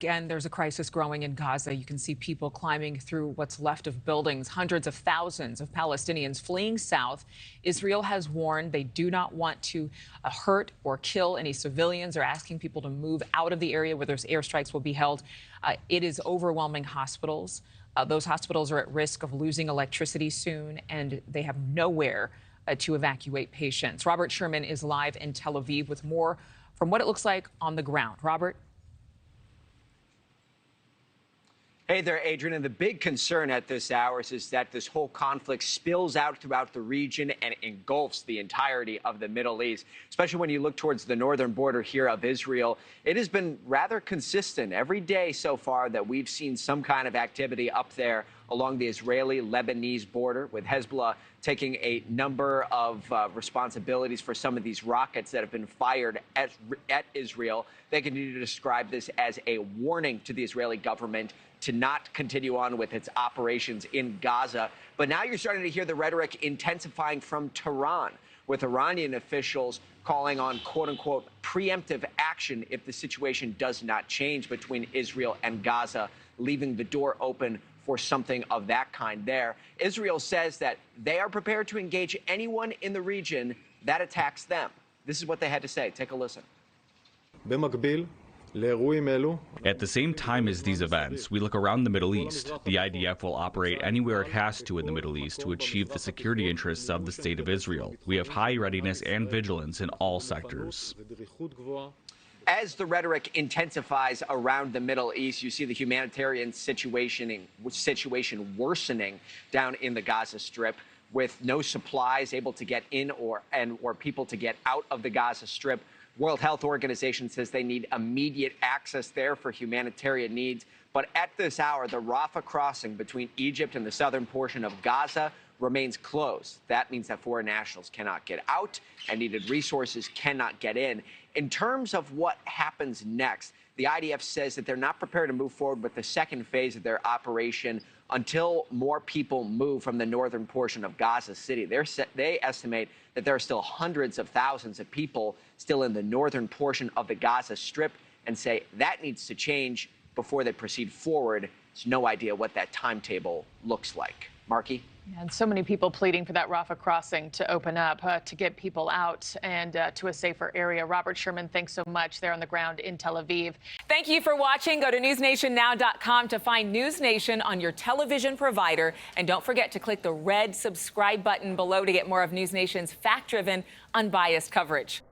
Again, there's a crisis growing in Gaza. You can see people climbing through what's left of buildings, hundreds of thousands of Palestinians fleeing south. Israel has warned they do not want to hurt or kill any civilians. They're asking people to move out of the area where those airstrikes will be held. It is overwhelming hospitals. Those hospitals are at risk of losing electricity soon, and they have nowhere to evacuate patients. Robert Sherman is live in Tel Aviv with more from what it looks like on the ground. Robert? Hey there, Adrienne. And the big concern at this hour is that this whole conflict spills out throughout the region and engulfs the entirety of the Middle East, especially when you look towards the northern border here of Israel. It has been rather consistent every day so far that we've seen some kind of activity up there along the Israeli-Lebanese border, with Hezbollah taking a number of responsibilities for some of these rockets that have been fired at Israel. They continue to describe this as a warning to the Israeli government to not continue on with its operations in Gaza. But now you're starting to hear the rhetoric intensifying from Tehran, with Iranian officials calling on, quote-unquote, preemptive action if the situation does not change between Israel and Gaza, leaving the door open for something of that kind there. Israel says that they are prepared to engage anyone in the region that attacks them. This is what they had to say. Take a listen. At the same time as these events, we look around the Middle East. The IDF will operate anywhere it has to in the Middle East to achieve the security interests of the State of Israel. We have high readiness and vigilance in all sectors. As the rhetoric intensifies around the Middle East, you see the humanitarian situation worsening down in the Gaza Strip, with no supplies able to get in or people to get out of the Gaza Strip. World Health Organization says they need immediate access there for humanitarian needs. But at this hour, the Rafah crossing between Egypt and the southern portion of Gaza remains closed. That means that foreign nationals cannot get out and needed resources cannot get in. In terms of what happens next, the IDF says that they're not prepared to move forward with the second phase of their operation until more people move from the northern portion of Gaza City. They estimate that there are still hundreds of thousands of people still in the northern portion of the Gaza Strip, and say that needs to change before they proceed forward. There's no idea what that timetable looks like. Markie? And so many people pleading for that Rafah crossing to open up, to get people out and to a safer area. Robert Sherman, thanks so much. There on the ground in Tel Aviv. Thank you for watching. Go to newsnationnow.com to find NewsNation on your television provider. And don't forget to click the red subscribe button below to get more of NewsNation's fact-driven, unbiased coverage.